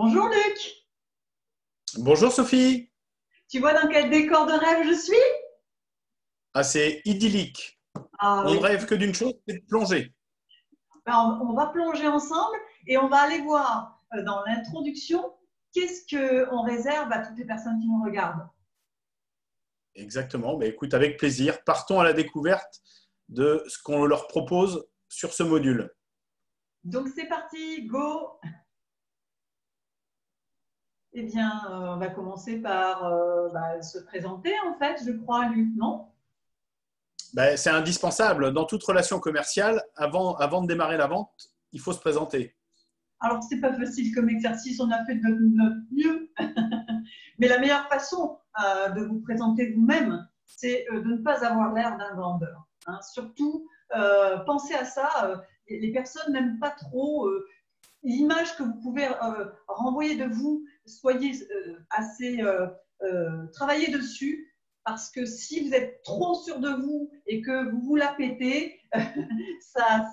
Bonjour Luc, Bonjour Sophie. tu vois dans quel décor de rêve je suis? Ah, c'est idyllique. Ah On ne oui, rêve que d'une chose, c'est de plonger. on va plonger ensemble et on va aller voir dans l'introduction qu'est-ce qu'on réserve à toutes les personnes qui nous regardent. Exactement. Écoute, avec plaisir, partons à la découverte de ce qu'on leur propose sur ce module. Donc c'est parti, go! Eh bien, on va commencer par se présenter en fait, je crois, Luc, non? C'est indispensable. Dans toute relation commerciale, avant de démarrer la vente, il faut se présenter. Alors, c'est pas facile comme exercice, on a fait de notre mieux. Mais la meilleure façon de vous présenter vous-même, c'est de ne pas avoir l'air d'un vendeur. Hein. Surtout, pensez à ça. Les personnes n'aiment pas trop l'image que vous pouvez renvoyer de vous. Soyez assez travaillez dessus. Parce que si vous êtes trop sûr de vous et que vous vous la pétez, ça,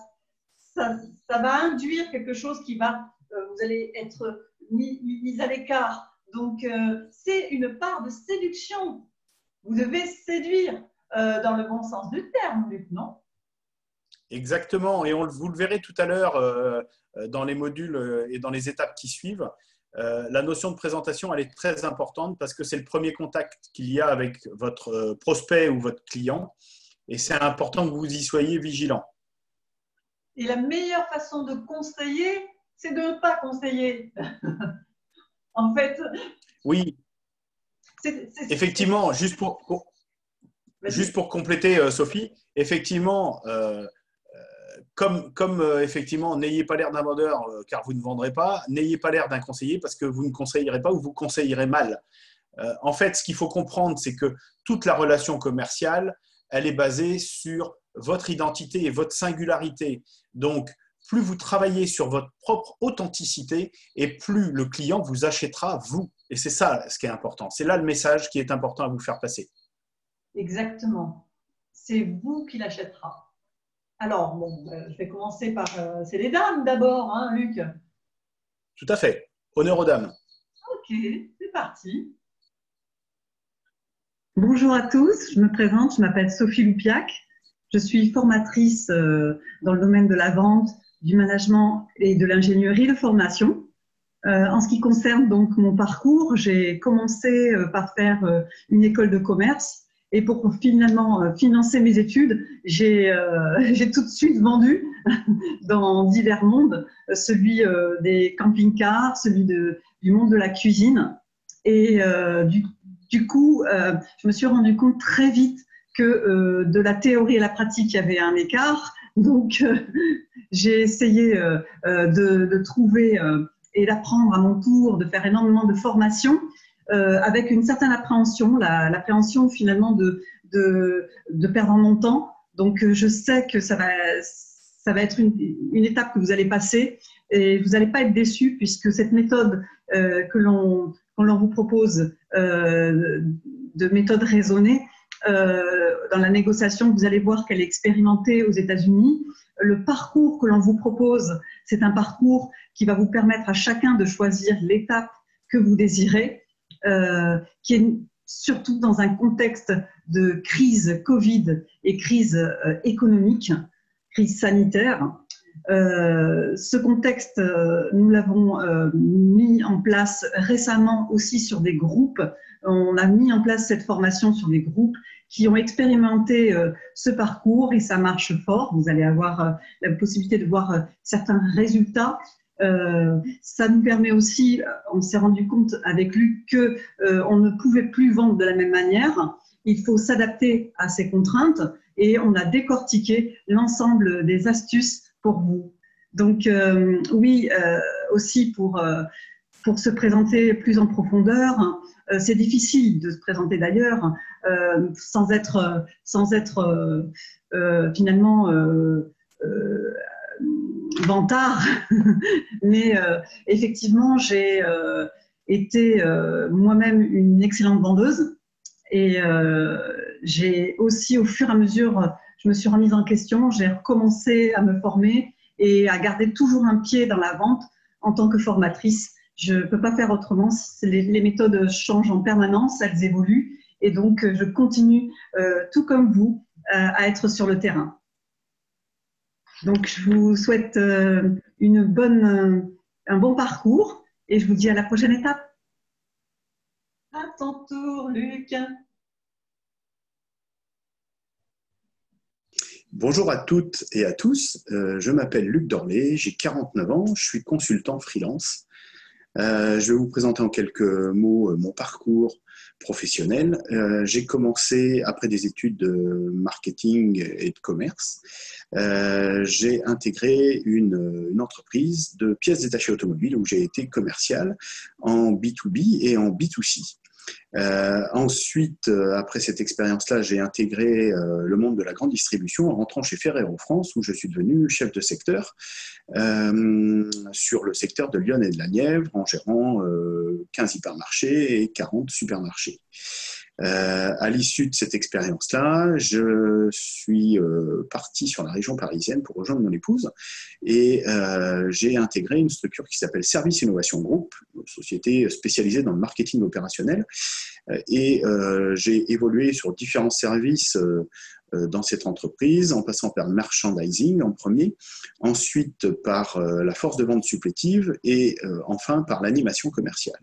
ça, ça va induire quelque chose qui va, vous allez être mis à l'écart. Donc, c'est une part de séduction. Vous devez séduire dans le bon sens du terme, Luc, non? Exactement. Et vous le verrez tout à l'heure dans les modules et dans les étapes qui suivent. La notion de présentation, elle est très importante parce que c'est le premier contact qu'il y a avec votre prospect ou votre client. Et c'est important que vous y soyez vigilant. Et la meilleure façon de conseiller, c'est de ne pas conseiller. En fait, Oui, effectivement, juste pour compléter, Sophie, effectivement, effectivement, n'ayez pas l'air d'un vendeur car vous ne vendrez pas, n'ayez pas l'air d'un conseiller parce que vous ne conseillerez pas ou vous conseillerez mal. En fait, ce qu'il faut comprendre, c'est que toute la relation commerciale, elle est basée sur votre identité et votre singularité. Donc, plus vous travaillez sur votre propre authenticité et plus le client vous achètera vous. Et c'est ça ce qui est important. C'est là le message qui est important à vous faire passer. exactement. C'est vous qui l'achètera. Alors, bon, je vais commencer par. C'est les dames d'abord, hein, Luc. Tout à fait. Honneur aux dames. Ok, c'est parti. Bonjour à tous, je me présente, je m'appelle Sophie Loupiac. Je suis formatrice dans le domaine de la vente, du management et de l'ingénierie de formation. En ce qui concerne donc mon parcours, j'ai commencé par faire une école de commerce et pour finalement financer mes études, j'ai tout de suite vendu dans divers mondes, celui des camping-cars, celui du monde de la cuisine. Et du coup, je me suis rendu compte très vite que de la théorie et la pratique, il y avait un écart. Donc, j'ai essayé de trouver et d'apprendre à mon tour, de faire énormément de formations avec une certaine appréhension, l'appréhension finalement de perdre mon temps. Donc, je sais que ça va être une étape que vous allez passer et vous n'allez pas être déçus puisque cette méthode qu'on l'on vous propose de méthode raisonnée dans la négociation, vous allez voir qu'elle est expérimentée aux États-Unis. Le parcours que l'on vous propose, c'est un parcours qui va vous permettre à chacun de choisir l'étape que vous désirez, qui est surtout dans un contexte de crise Covid et crise économique, crise sanitaire. Ce contexte, nous l'avons mis en place récemment aussi sur des groupes. On a mis en place cette formation sur des groupes qui ont expérimenté ce parcours et ça marche fort. Vous allez avoir la possibilité de voir certains résultats. Ça nous permet aussi, on s'est rendu compte avec Luc que on ne pouvait plus vendre de la même manière. Il faut s'adapter à ces contraintes et on a décortiqué l'ensemble des astuces pour vous. Donc oui, aussi pour se présenter plus en profondeur, c'est difficile de se présenter d'ailleurs sans être finalement vantard, mais effectivement j'ai été moi-même une excellente vendeuse et j'ai aussi au fur et à mesure je me suis remise en question, j'ai recommencé à me former et à garder toujours un pied dans la vente en tant que formatrice Je ne peux pas faire autrement. Les méthodes changent en permanence, elles évoluent. Et donc, je continue, tout comme vous, à être sur le terrain. Donc, je vous souhaite un bon parcours et je vous dis à la prochaine étape. À ton tour, Luc. Bonjour à toutes et à tous, je m'appelle Luc Dorlé, j'ai 49 ans, je suis consultant freelance. Je vais vous présenter en quelques mots mon parcours professionnel. J'ai commencé après des études de marketing et de commerce. J'ai intégré une entreprise de pièces détachées automobiles où j'ai été commercial en B2B et en B2C. Ensuite, après cette expérience-là, j'ai intégré le monde de la grande distribution en rentrant chez Ferrero France où je suis devenu chef de secteur sur le secteur de Lyon et de la Nièvre en gérant 15 hypermarchés et 40 supermarchés. À l'issue de cette expérience-là, je suis parti sur la région parisienne pour rejoindre mon épouse et j'ai intégré une structure qui s'appelle Service Innovation Group, une société spécialisée dans le marketing opérationnel. Et j'ai évolué sur différents services dans cette entreprise, en passant par le merchandising en premier, ensuite par la force de vente supplétive et enfin par l'animation commerciale.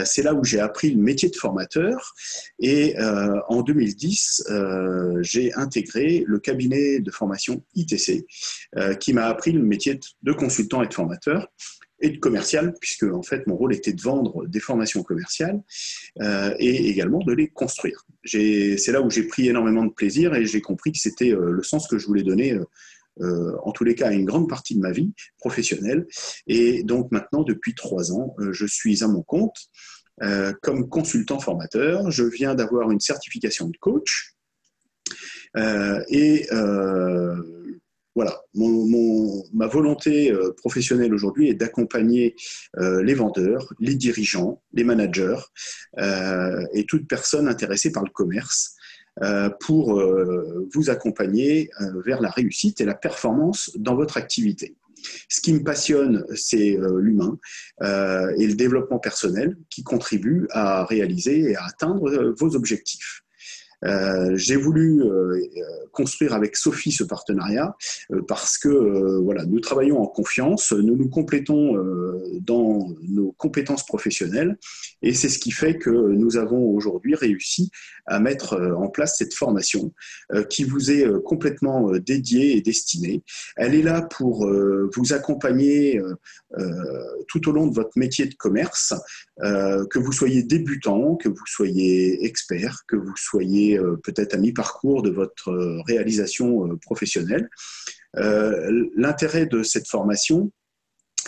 C'est là où j'ai appris le métier de formateur et en 2010, j'ai intégré le cabinet de formation ITC qui m'a appris le métier de consultant et de formateur et de commercial, puisque en fait mon rôle était de vendre des formations commerciales et également de les construire. C'est là où j'ai pris énormément de plaisir et j'ai compris que c'était le sens que je voulais donner en tous les cas à une grande partie de ma vie professionnelle. Et donc maintenant, depuis 3 ans, je suis à mon compte comme consultant formateur. Je viens d'avoir une certification de coach voilà, ma volonté professionnelle aujourd'hui est d'accompagner les vendeurs, les dirigeants, les managers et toute personne intéressée par le commerce pour vous accompagner vers la réussite et la performance dans votre activité. Ce qui me passionne, c'est l'humain et le développement personnel qui contribue à réaliser et à atteindre vos objectifs. J'ai voulu construire avec Sophie ce partenariat parce que voilà, nous travaillons en confiance, nous nous complétons dans nos compétences professionnelles et c'est ce qui fait que nous avons aujourd'hui réussi à mettre en place cette formation qui vous est complètement dédiée et destinée. Elle est là pour vous accompagner tout au long de votre métier de commerce, que vous soyez débutant, que vous soyez expert, que vous soyez peut-être à mi-parcours de votre réalisation professionnelle. L'intérêt de cette formation,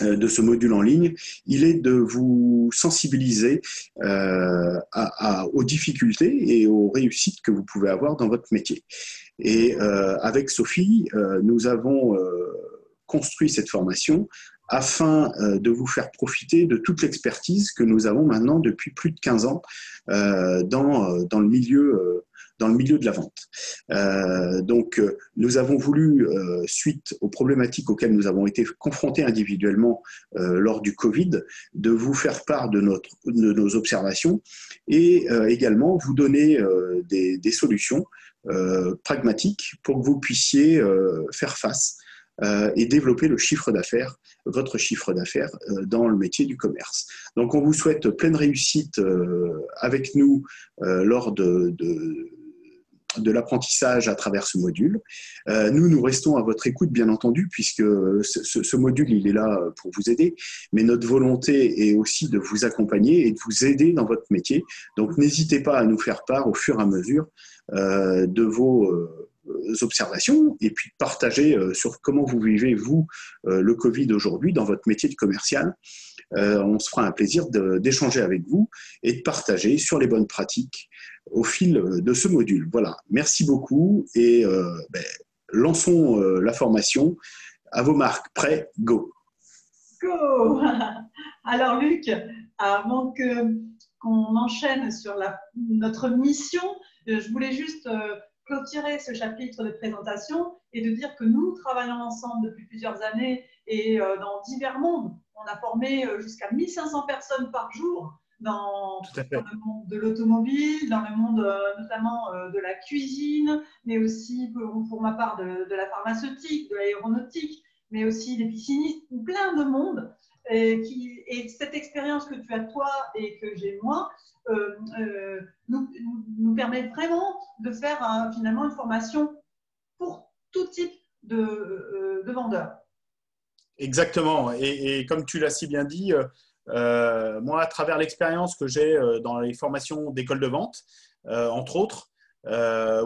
de ce module en ligne, il est de vous sensibiliser aux difficultés et aux réussites que vous pouvez avoir dans votre métier. Et avec Sophie, nous avons construit cette formation afin de vous faire profiter de toute l'expertise que nous avons maintenant depuis plus de 15 ans dans le milieu de la vente. Donc, nous avons voulu, suite aux problématiques auxquelles nous avons été confrontés individuellement lors du Covid, de vous faire part de nos observations et également vous donner des solutions pragmatiques pour que vous puissiez faire face et développer votre chiffre d'affaires dans le métier du commerce. Donc, on vous souhaite pleine réussite avec nous lors de l'apprentissage à travers ce module. Nous restons à votre écoute, bien entendu, puisque ce module, il est là pour vous aider, mais notre volonté est aussi de vous accompagner et de vous aider dans votre métier. Donc, n'hésitez pas à nous faire part au fur et à mesure de vos observations et puis partager sur comment vous vivez, vous, le Covid aujourd'hui dans votre métier de commercial. On se fera un plaisir d'échanger avec vous et de partager sur les bonnes pratiques au fil de ce module. Voilà, merci beaucoup et lançons la formation. À vos marques, prêts, go! Go! Alors Luc, avant qu'on enchaîne sur notre mission, je voulais juste clôturer ce chapitre de présentation et de dire que nous travaillons ensemble depuis plusieurs années et dans divers mondes. On a formé jusqu'à 1500 personnes par jour dans le monde de l'automobile, dans le monde notamment de la cuisine, mais aussi pour ma part de la pharmaceutique, de l'aéronautique, mais aussi des piscinistes, plein de monde. Et cette expérience que tu as toi et que j'ai moi nous permet vraiment de faire finalement une formation pour tout type de vendeurs. Exactement. Et comme tu l'as si bien dit, moi, à travers l'expérience que j'ai dans les formations d'école de vente, entre autres,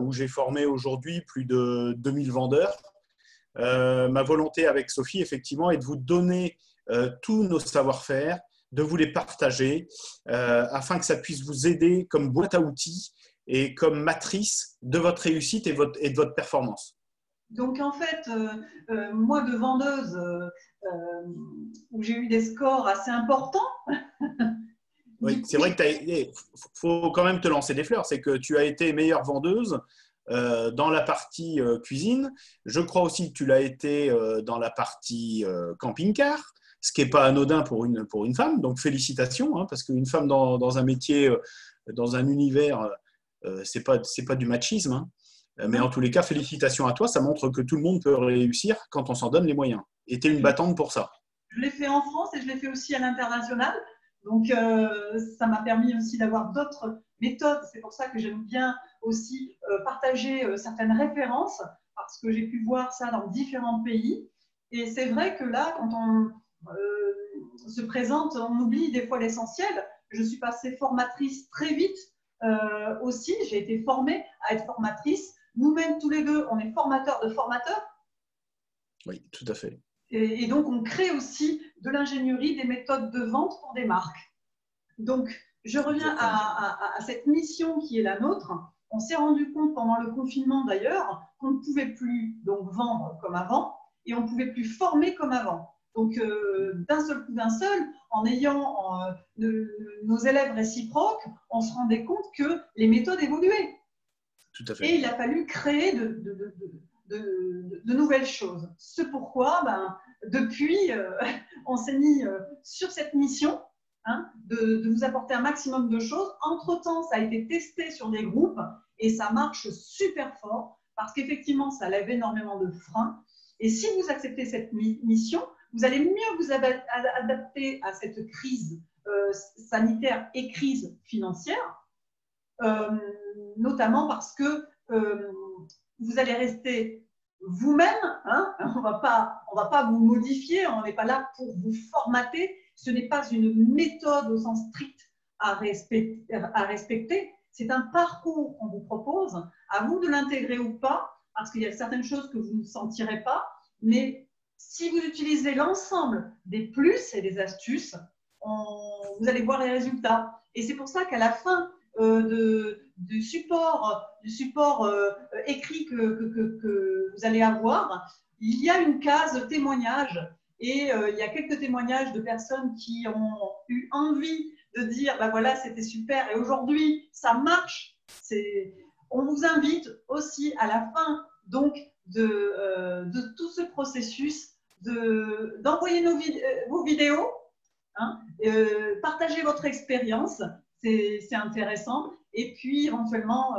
où j'ai formé aujourd'hui plus de 2000 vendeurs, ma volonté avec Sophie, effectivement, est de vous donner tous nos savoir-faire, de vous les partager, afin que ça puisse vous aider comme boîte à outils et comme matrice de votre réussite et de votre performance. Donc, en fait, moi, de vendeuse, où j'ai eu des scores assez importants. Oui, c'est vrai que faut quand même te lancer des fleurs. C'est que tu as été meilleure vendeuse dans la partie cuisine. Je crois aussi que tu l'as été dans la partie camping-car, ce qui n'est pas anodin pour une femme. Donc, félicitations, hein, parce qu'une femme dans un métier, dans un univers, ce n'est pas du machisme. Hein. Mais en tous les cas, félicitations à toi. Ça montre que tout le monde peut réussir quand on s'en donne les moyens. Et tu es une battante pour ça. Je l'ai fait en France et je l'ai fait aussi à l'international. Donc, ça m'a permis aussi d'avoir d'autres méthodes. C'est pour ça que j'aime bien aussi partager certaines références parce que j'ai pu voir ça dans différents pays. Et c'est vrai que là, quand on se présente, on oublie des fois l'essentiel. Je suis passée formatrice très vite aussi. J'ai été formée à être formatrice. Nous-mêmes, tous les deux, on est formateurs de formateurs. Oui, tout à fait. Et donc, on crée aussi de l'ingénierie, des méthodes de vente pour des marques. Donc, je reviens à cette mission qui est la nôtre. On s'est rendu compte pendant le confinement d'ailleurs qu'on ne pouvait plus donc vendre comme avant et on ne pouvait plus former comme avant. Donc, d'un seul coup, en ayant nos élèves réciproques, on se rendait compte que les méthodes évoluaient. Tout à fait. Et il a fallu créer de nouvelles choses. C'est pourquoi, depuis, on s'est mis sur cette mission de vous apporter un maximum de choses. Entre-temps, ça a été testé sur des groupes et ça marche super fort parce qu'effectivement, ça lève énormément de freins. Et si vous acceptez cette mission, vous allez mieux vous adapter à cette crise sanitaire et crise financière. Notamment parce que vous allez rester vous-même, hein, on va pas vous modifier, on n'est pas là pour vous formater, ce n'est pas une méthode au sens strict à respecter, c'est un parcours qu'on vous propose, à vous de l'intégrer ou pas, parce qu'il y a certaines choses que vous ne sentirez pas, mais si vous utilisez l'ensemble des plus et des astuces, vous allez voir les résultats. Et c'est pour ça qu'à la fin du support écrit que vous allez avoir, il y a une case témoignage et il y a quelques témoignages de personnes qui ont eu envie de dire voilà, c'était super et aujourd'hui ça marche. On vous invite aussi à la fin donc de tout ce processus d'envoyer vos vidéos, partager votre expérience. C'est intéressant. Et puis, éventuellement,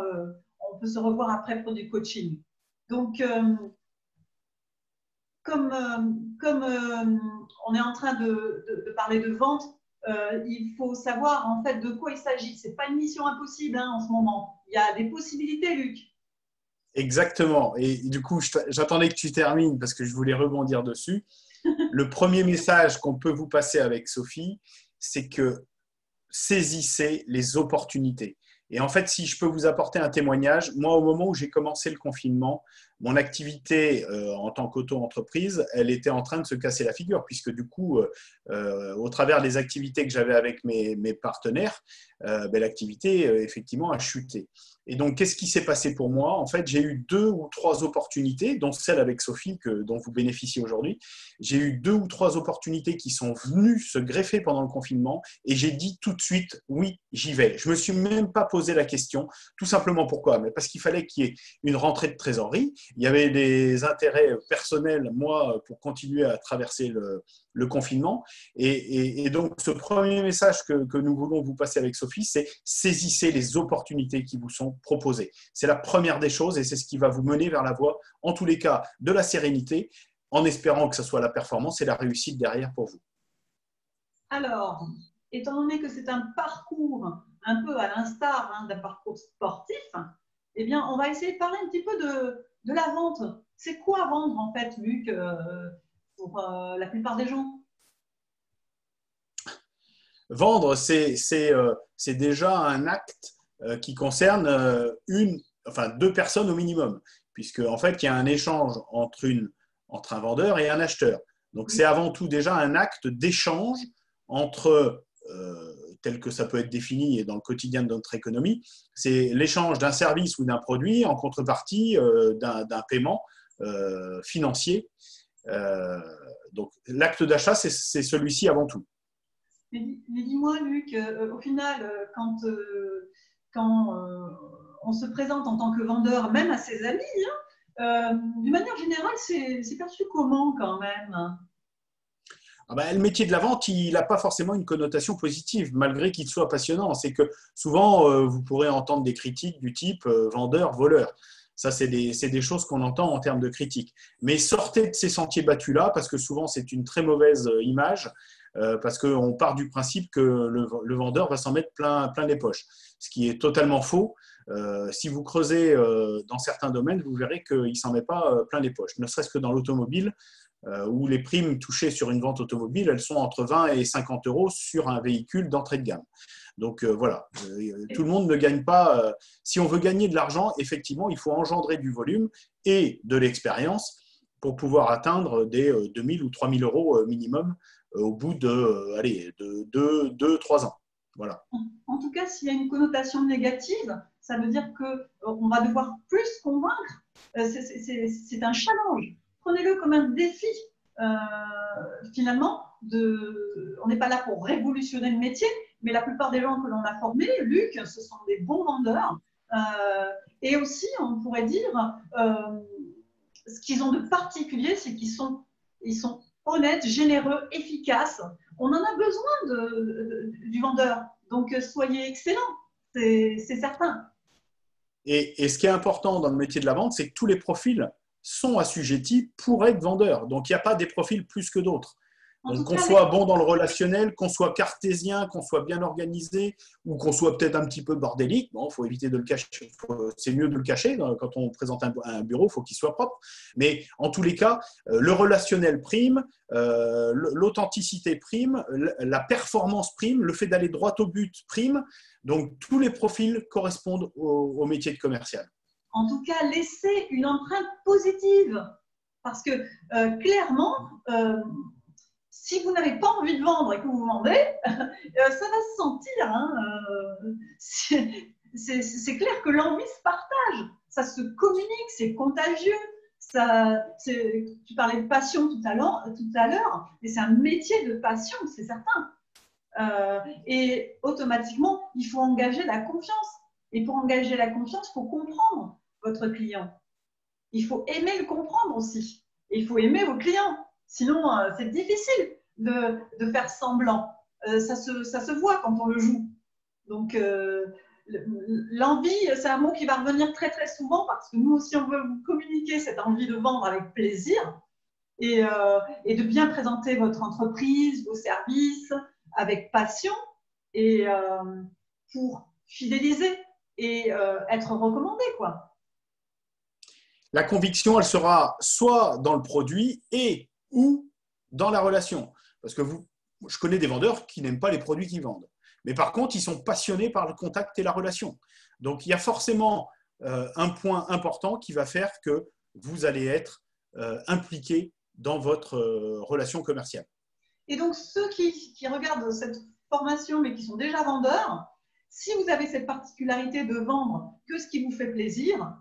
on peut se revoir après pour du coaching. Donc, comme on est en train de parler de vente, il faut savoir en fait de quoi il s'agit. Ce n'est pas une mission impossible en ce moment. Il y a des possibilités, Luc. Exactement. Et du coup, j'attendais que tu termines parce que je voulais rebondir dessus. Le premier message qu'on peut vous passer avec Sophie, c'est que saisissez les opportunités. Et en fait, si je peux vous apporter un témoignage, moi, au moment où j'ai commencé le confinement, mon activité en tant qu'auto-entreprise, elle était en train de se casser la figure, puisque du coup, au travers des activités que j'avais avec mes partenaires, l'activité, effectivement, a chuté. Et donc, qu'est-ce qui s'est passé pour moi? En fait, j'ai eu 2 ou 3 opportunités, dont celle avec Sophie, dont vous bénéficiez aujourd'hui. J'ai eu 2 ou 3 opportunités qui sont venues se greffer pendant le confinement et j'ai dit tout de suite, oui, j'y vais. Je ne me suis même pas posé la question, tout simplement pourquoi? Mais parce qu'il fallait qu'il y ait une rentrée de trésorerie Il y avait des intérêts personnels, moi, pour continuer à traverser le confinement. Et donc, ce premier message que nous voulons vous passer avec Sophie, c'est saisissez les opportunités qui vous sont proposées. C'est la première des choses et c'est ce qui va vous mener vers la voie, en tous les cas, de la sérénité, en espérant que ce soit la performance et la réussite derrière pour vous. Alors, étant donné que c'est un parcours un peu à l'instar d'un parcours sportif, eh bien, on va essayer de parler un petit peu de la vente. C'est quoi vendre, en fait, Luc, pour la plupart des gens? Vendre, c'est déjà un acte qui concerne deux personnes au minimum, puisque en fait, il y a un échange entre un vendeur et un acheteur. Donc, c'est avant tout déjà un acte d'échange entre, tel que ça peut être défini dans le quotidien de notre économie, c'est l'échange d'un service ou d'un produit en contrepartie d'un paiement financier. Donc, l'acte d'achat, c'est celui-ci avant tout. Mais dis-moi, Luc, au final, quand on se présente en tant que vendeur, même à ses amis, d'une manière générale, c'est perçu comment quand même? Le métier de la vente, il n'a pas forcément une connotation positive, malgré qu'il soit passionnant. C'est que souvent, vous pourrez entendre des critiques du type vendeur, voleur. Ça, c'est des choses qu'on entend en termes de critiques. Mais sortez de ces sentiers battus-là, parce que souvent, c'est une très mauvaise image, parce qu'on part du principe que le vendeur va s'en mettre plein les poches, ce qui est totalement faux. Si vous creusez dans certains domaines, vous verrez qu'il ne s'en met pas plein les poches, ne serait-ce que dans l'automobile, où les primes touchées sur une vente automobile, elles sont entre 20 et 50 euros sur un véhicule d'entrée de gamme. Donc voilà, tout le monde ne gagne pas. Si on veut gagner de l'argent, effectivement, il faut engendrer du volume et de l'expérience pour pouvoir atteindre des 2 000 ou 3 000 euros minimum au bout de 2-3 ans. Voilà. En tout cas, s'il y a une connotation négative, ça veut dire qu'on va devoir plus convaincre. C'est un challenge. Prenez-le comme un défi. Finalement, on n'est pas là pour révolutionner le métier, mais la plupart des gens que l'on a formés, Luc, ce sont des bons vendeurs. Et aussi, on pourrait dire, ce qu'ils ont de particulier, c'est qu'ils sont honnêtes, généreux, efficaces. On en a besoin du vendeur. Donc, soyez excellents, c'est certain. Et ce qui est important dans le métier de la vente, c'est que tous les profils sont assujettis pour être vendeurs. Donc, il n'y a pas des profils plus que d'autres. Donc, qu'on soit bon dans le relationnel, qu'on soit cartésien, qu'on soit bien organisé ou qu'on soit peut-être un petit peu bordélique, bon, il faut éviter de le cacher. C'est mieux de le cacher. Quand on présente un bureau, il faut qu'il soit propre. Mais en tous les cas, le relationnel prime, l'authenticité prime, la performance prime, le fait d'aller droit au but prime. Donc, tous les profils correspondent au métier de commercial. En tout cas, laissez une empreinte positive. Parce que clairement, si vous n'avez pas envie de vendre et que vous vendez, ça va se sentir. C'est clair que l'envie se partage, ça se communique, c'est contagieux. Tu parlais de passion tout à l'heure, mais c'est un métier de passion, c'est certain. Et automatiquement, il faut engager la confiance. Et pour engager la confiance, il faut comprendre votre client. Il faut aimer le comprendre aussi. Et il faut aimer vos clients. Sinon, c'est difficile de faire semblant. Ça se voit quand on le joue. Donc, l'envie, c'est un mot qui va revenir très, très souvent parce que nous aussi, on veut vous communiquer cette envie de vendre avec plaisir et de bien présenter votre entreprise, vos services avec passion et pour fidéliser et être recommandé, quoi. La conviction, elle sera soit dans le produit ou dans la relation. Parce que je connais des vendeurs qui n'aiment pas les produits qu'ils vendent. Mais par contre, ils sont passionnés par le contact et la relation. Donc, il y a forcément un point important qui va faire que vous allez être impliqué dans votre relation commerciale. Et donc, ceux qui regardent cette formation mais qui sont déjà vendeurs, si vous avez cette particularité de vendre que ce qui vous fait plaisir,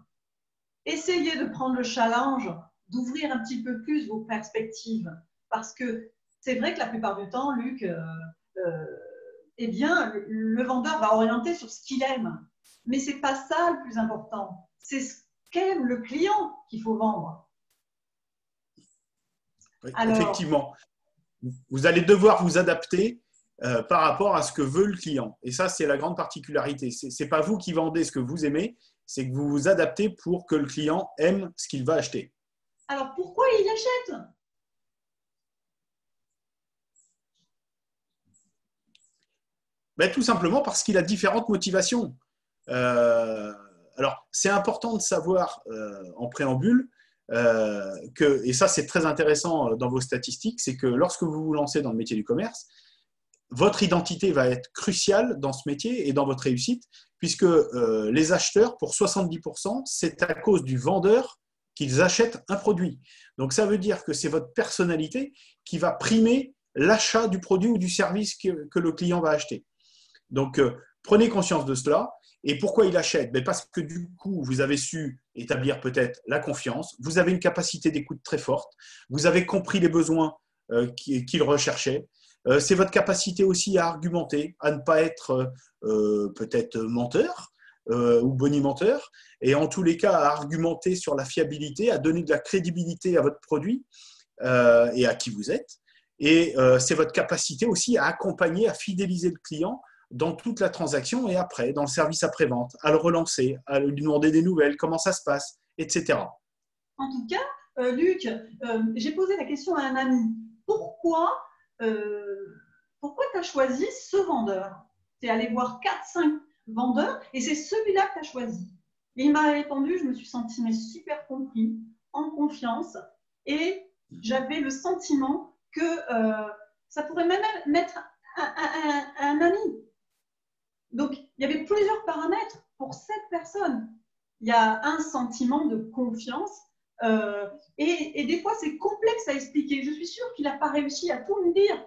essayez de prendre le challenge, d'ouvrir un petit peu plus vos perspectives. Parce que c'est vrai que la plupart du temps, Luc, eh bien, le vendeur va orienter sur ce qu'il aime. Mais ce n'est pas ça le plus important. C'est qu'aime le client qu'il faut vendre. Oui, Alors, effectivement, vous allez devoir vous adapter par rapport à ce que veut le client. Et ça, c'est la grande particularité. Ce n'est pas vous qui vendez ce que vous aimez, c'est que vous vous adaptez pour que le client aime ce qu'il va acheter. alors pourquoi il achète? Ben, tout simplement parce qu'il a différentes motivations. Alors, c'est important de savoir en préambule et ça c'est très intéressant dans vos statistiques, c'est que lorsque vous vous lancez dans le métier du commerce, votre identité va être cruciale dans ce métier et dans votre réussite, puisque les acheteurs, pour 70%, c'est à cause du vendeur qu'ils achètent un produit. Donc ça veut dire que c'est votre personnalité qui va primer l'achat du produit ou du service que le client va acheter. Donc, prenez conscience de cela. Et pourquoi il achète? Parce que du coup, vous avez su établir peut-être la confiance, vous avez une capacité d'écoute très forte, vous avez compris les besoins qu'il recherchait. C'est votre capacité aussi à argumenter, à ne pas être peut-être menteur ou bonimenteur, et en tous les cas à argumenter sur la fiabilité, à donner de la crédibilité à votre produit et à qui vous êtes. Et c'est votre capacité aussi à accompagner, à fidéliser le client dans toute la transaction et après, dans le service après-vente, à le relancer, à lui demander des nouvelles, comment ça se passe, etc. En tout cas, Luc, j'ai posé la question à un ami. Pourquoi tu as choisi ce vendeur? Tu es allé voir 4-5 vendeurs et c'est celui-là que tu as choisi. Et il m'a répondu, je me suis sentie mais super compris, en confiance, et j'avais le sentiment que ça pourrait même être un ami. Donc, il y avait plusieurs paramètres pour cette personne. Il y a un sentiment de confiance et des fois, c'est complexe à expliquer. Je suis sûre qu'il n'a pas réussi à tout me dire,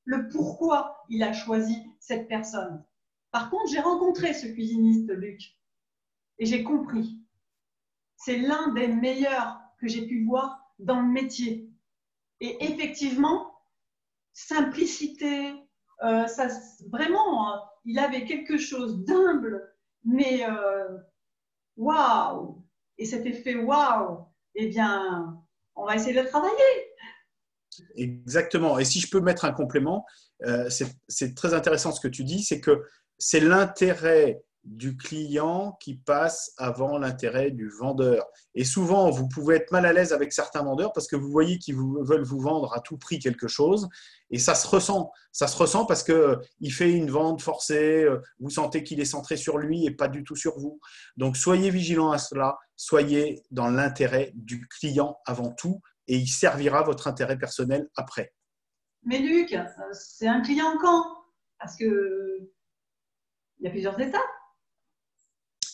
le pourquoi il a choisi cette personne. Par contre, j'ai rencontré ce cuisiniste, Luc, et j'ai compris. C'est l'un des meilleurs que j'ai pu voir dans le métier. Et effectivement, simplicité, ça, vraiment, il avait quelque chose d'humble, mais waouh! Et cet effet waouh, eh bien, on va essayer de le travailler. Exactement. Et si je peux mettre un complément, c'est très intéressant ce que tu dis, c'est que c'est l'intérêt du client qui passe avant l'intérêt du vendeur. Et souvent, vous pouvez être mal à l'aise avec certains vendeurs parce que vous voyez qu'ils veulent vous vendre à tout prix quelque chose. Et ça se ressent. Ça se ressent parce qu'il fait une vente forcée, vous sentez qu'il est centré sur lui et pas du tout sur vous. Donc, soyez vigilant à cela, soyez dans l'intérêt du client avant tout et il servira votre intérêt personnel après. Mais Luc, c'est un client quand? Parce qu'il y a plusieurs étapes.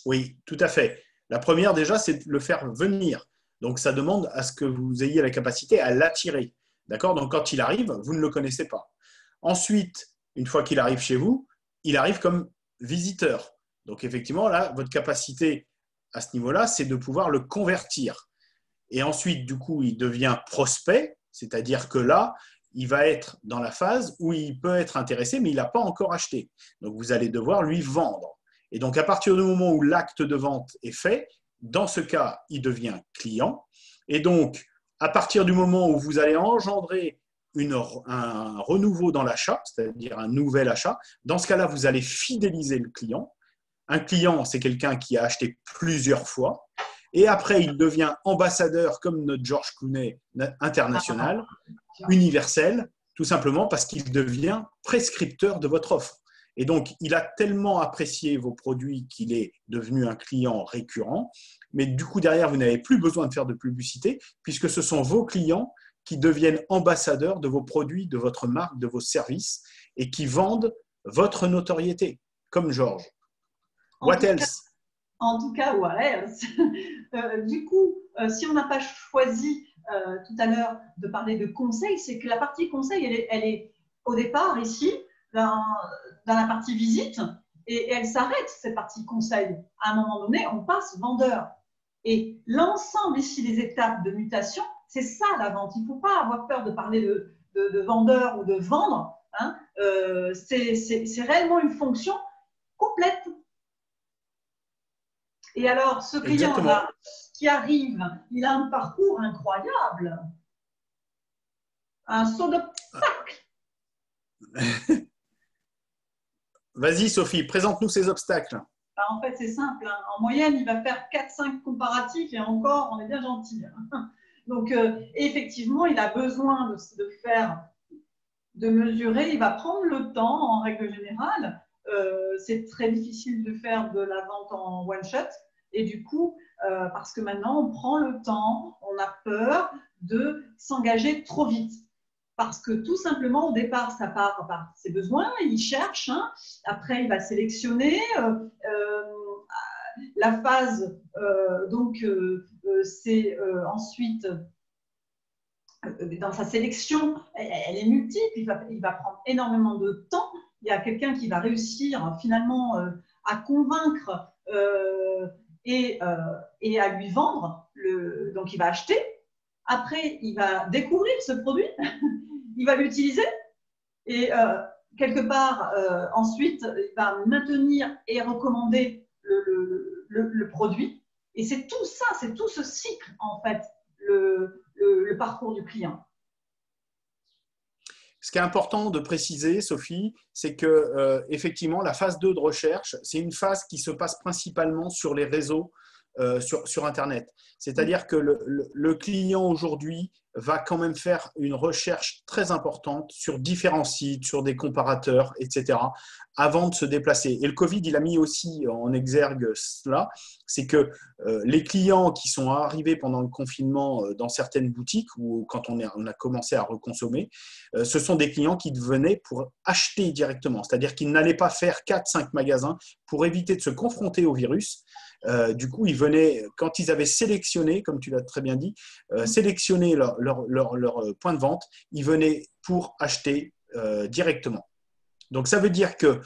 Oui, tout à fait. La première, déjà, c'est de le faire venir. Donc, ça demande à ce que vous ayez la capacité à l'attirer. D'accord? Donc, quand il arrive, vous ne le connaissez pas. Ensuite, une fois qu'il arrive chez vous, il arrive comme visiteur. Donc, effectivement, là, votre capacité à ce niveau-là, c'est de pouvoir le convertir. Et ensuite, du coup, il devient prospect, c'est-à-dire que là, il va être dans la phase où il peut être intéressé, mais il n'a pas encore acheté. Donc, vous allez devoir lui vendre. Et donc, à partir du moment où l'acte de vente est fait, dans ce cas, il devient client. Et donc, à partir du moment où vous allez engendrer un renouveau dans l'achat, c'est-à-dire un nouvel achat, dans ce cas-là, vous allez fidéliser le client. Un client, c'est quelqu'un qui a acheté plusieurs fois. Et après, il devient ambassadeur comme notre George Clooney international, universel, tout simplement parce qu'il devient prescripteur de votre offre. Et donc, il a tellement apprécié vos produits qu'il est devenu un client récurrent. Mais du coup, derrière, vous n'avez plus besoin de faire de publicité puisque ce sont vos clients qui deviennent ambassadeurs de vos produits, de votre marque, de vos services et qui vendent votre notoriété, comme Georges. What else? En tout cas, ouais. Du coup, si on n'a pas choisi tout à l'heure de parler de conseil, c'est que la partie conseil, elle est au départ ici, dans la partie visite, et elle s'arrête, cette partie conseil. À un moment donné, on passe vendeur. Et l'ensemble ici des étapes de mutation, c'est ça la vente. Il ne faut pas avoir peur de parler de vendeur ou de vendre. Hein. C'est réellement une fonction complète. Et alors, ce client-là qui arrive, il a un parcours incroyable, un saut d'obstacle. Vas-y, Sophie, présente-nous ces obstacles. Ben, en fait, c'est simple. Hein. En moyenne, il va faire 4-5 comparatifs et encore, on est bien gentil. Hein. Donc, effectivement, il a besoin de mesurer. Il va prendre le temps, en règle générale. C'est très difficile de faire de la vente en one shot. Et du coup, parce que maintenant, on prend le temps, on a peur de s'engager trop vite. Parce que tout simplement, au départ, ça part par ses besoins, il cherche, hein. Après, il va sélectionner. La phase, c'est ensuite, dans sa sélection, elle est multiple, il va prendre énormément de temps. Il y a quelqu'un qui va réussir finalement à convaincre et à lui vendre, donc il va acheter. Après, il va découvrir ce produit, il va l'utiliser et quelque part, ensuite, il va maintenir et recommander le produit. Et c'est tout ça, c'est tout ce cycle, en fait, le parcours du client. Ce qui est important de préciser, Sophie, c'est que effectivement, la phase 2 de recherche, c'est une phase qui se passe principalement sur les réseaux, sur Internet. C'est-à-dire que le client aujourd'hui va quand même faire une recherche très importante sur différents sites, sur des comparateurs, etc., avant de se déplacer. Et le Covid, il a mis aussi en exergue cela, c'est que les clients qui sont arrivés pendant le confinement dans certaines boutiques ou quand on a commencé à reconsommer, ce sont des clients qui venaient pour acheter directement. C'est-à-dire qu'ils n'allaient pas faire 4-5 magasins pour éviter de se confronter au virus. Du coup, ils venaient, quand ils avaient sélectionné, comme tu l'as très bien dit, sélectionné leur point de vente, ils venaient pour acheter directement. Donc, ça veut dire que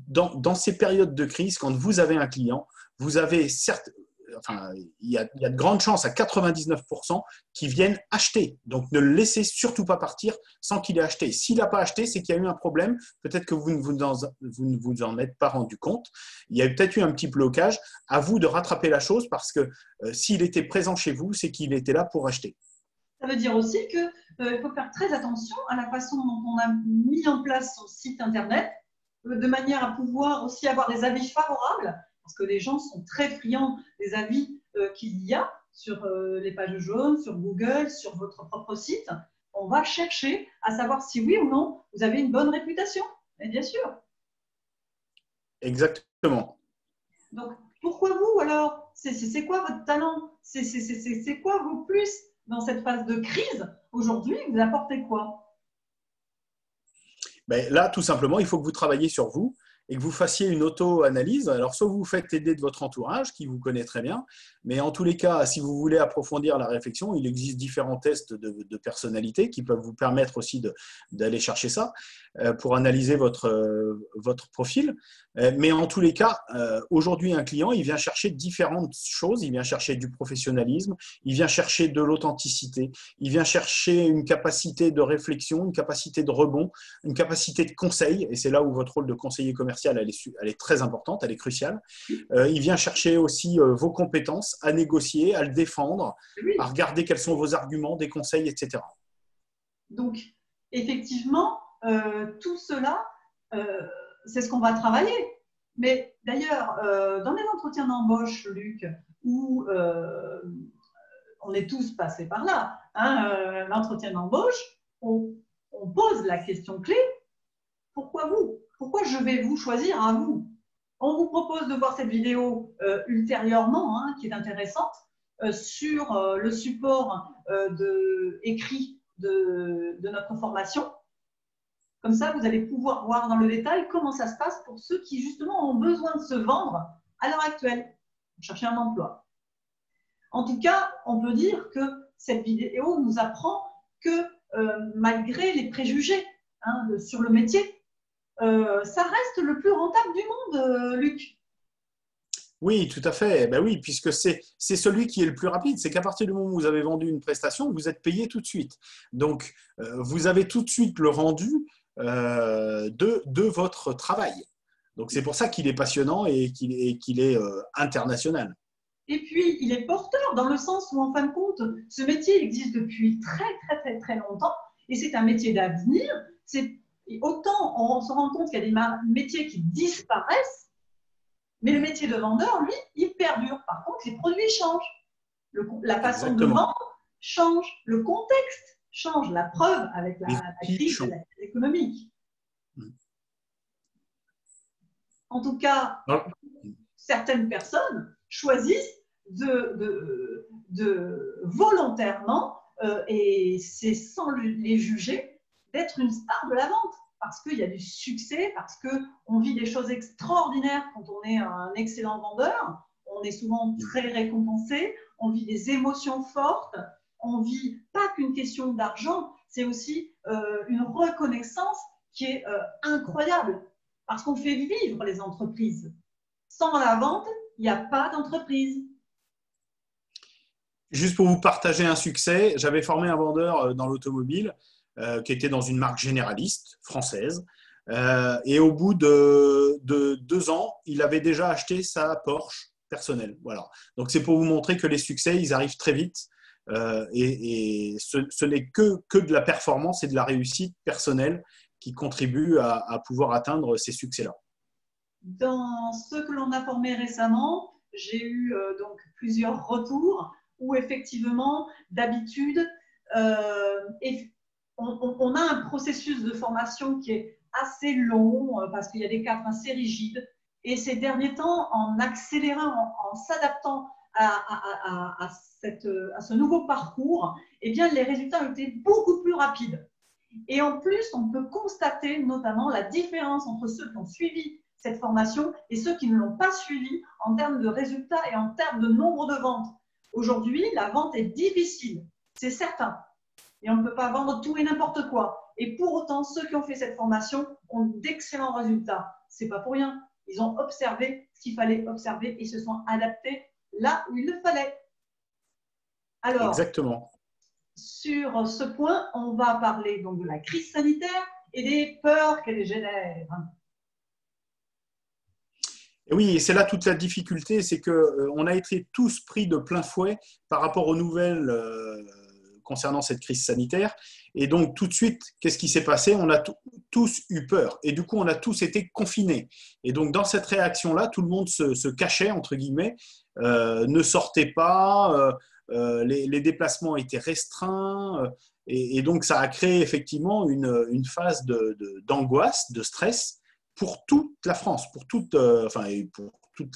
dans ces périodes de crise, quand vous avez un client, vous avez certes, enfin, il y a de grandes chances à 99% qu'ils viennent acheter. Donc, ne le laissez surtout pas partir sans qu'il ait acheté. S'il n'a pas acheté, c'est qu'il y a eu un problème. Peut-être que vous ne vous en êtes pas rendu compte. Il y a peut-être eu un petit blocage. À vous de rattraper la chose parce que s'il était présent chez vous, c'est qu'il était là pour acheter. Ça veut dire aussi qu'il faut faire très attention à la façon dont on a mis en place son site Internet, de manière à pouvoir aussi avoir des avis favorables, parce que les gens sont très friands des avis qu'il y a sur les pages jaunes, sur Google, sur votre propre site. On va chercher à savoir si oui ou non vous avez une bonne réputation. Et bien sûr. Exactement. Donc, pourquoi vous alors? C'est quoi votre talent? C'est quoi vos plus? Dans cette phase de crise, aujourd'hui, vous apportez quoi? Ben là, tout simplement, il faut que vous travailliez sur vous et que vous fassiez une auto-analyse. Alors, soit vous vous faites aider de votre entourage, qui vous connaît très bien, mais en tous les cas, si vous voulez approfondir la réflexion, il existe différents tests de personnalité qui peuvent vous permettre aussi d'aller chercher ça pour analyser votre profil. Mais en tous les cas, aujourd'hui, un client, il vient chercher différentes choses. Il vient chercher du professionnalisme, il vient chercher de l'authenticité, il vient chercher une capacité de réflexion, une capacité de rebond, une capacité de conseil. Et c'est là où votre rôle de conseiller commercial, elle est très importante, elle est cruciale. Il vient chercher aussi vos compétences à négocier, à le défendre, oui, à regarder quels sont vos arguments, des conseils, etc. Donc, effectivement, tout cela, c'est ce qu'on va travailler. Mais d'ailleurs, dans les entretiens d'embauche, Luc, où on est tous passés par là, hein, l'entretien d'embauche, on pose la question clé, pourquoi vous? Pourquoi je vais vous choisir à vous? On vous propose de voir cette vidéo ultérieurement, hein, qui est intéressante, sur le support écrit de notre formation. Comme ça, vous allez pouvoir voir dans le détail comment ça se passe pour ceux qui, justement, ont besoin de se vendre à l'heure actuelle, pour chercher un emploi. En tout cas, on peut dire que cette vidéo nous apprend que malgré les préjugés sur le métier, ça reste le plus rentable du monde, Luc. Oui, tout à fait. Ben oui, puisque c'est celui qui est le plus rapide. C'est qu'à partir du moment où vous avez vendu une prestation, vous êtes payé tout de suite. Donc, vous avez tout de suite le rendu de votre travail. Donc c'est pour ça qu'il est passionnant et qu'il est international. Et puis, il est porteur dans le sens où, en fin de compte, ce métier existe depuis très longtemps et c'est un métier d'avenir. Autant on se rend compte qu'il y a des métiers qui disparaissent, mais le métier de vendeur, lui, il perdure. Par contre, les produits changent. La façon de vendre change. Le contexte change. La preuve avec la crise économique. En tout cas, certaines personnes choisissent volontairement, et c'est sans les juger, d'être une star de la vente. Parce qu'il y a du succès, parce qu'on vit des choses extraordinaires quand on est un excellent vendeur. On est souvent très récompensé, on vit des émotions fortes, on vit pas qu'une question d'argent, c'est aussi une reconnaissance qui est incroyable, parce qu'on fait vivre les entreprises. Sans la vente, il n'y a pas d'entreprise. Juste pour vous partager un succès, j'avais formé un vendeur dans l'automobile qui était dans une marque généraliste française. Et au bout de 2 ans, il avait déjà acheté sa Porsche personnelle. Voilà. Donc, c'est pour vous montrer que les succès, ils arrivent très vite. Et ce n'est que de la performance et de la réussite personnelle qui contribuent à pouvoir atteindre ces succès-là. Dans ceux que l'on a formés récemment, j'ai eu donc plusieurs retours où effectivement, d'habitude, on a un processus de formation qui est assez long parce qu'il y a des cadres assez rigides. Et ces derniers temps, en accélérant, en s'adaptant à ce nouveau parcours, eh bien, les résultats ont été beaucoup plus rapides. Et en plus, on peut constater notamment la différence entre ceux qui ont suivi cette formation et ceux qui ne l'ont pas suivi en termes de résultats et en termes de nombre de ventes. Aujourd'hui, la vente est difficile, c'est certain. Et on ne peut pas vendre tout et n'importe quoi. Et pour autant, ceux qui ont fait cette formation ont d'excellents résultats. Ce n'est pas pour rien. Ils ont observé ce qu'il fallait observer et se sont adaptés là où il le fallait. Alors, exactement. Sur ce point, on va parler donc de la crise sanitaire et des peurs qu'elle génère. Et oui, et c'est là toute la difficulté, c'est qu'on a été tous pris de plein fouet par rapport aux nouvelles concernant cette crise sanitaire. Et donc, tout de suite, qu'est-ce qui s'est passé? On a tous eu peur. Et du coup, on a tous été confinés. Et donc, dans cette réaction-là, tout le monde se cachait, entre guillemets, ne sortait pas, les déplacements étaient restreints. Et donc, ça a créé effectivement une phase d'angoisse, de stress pour toute la France, pour tous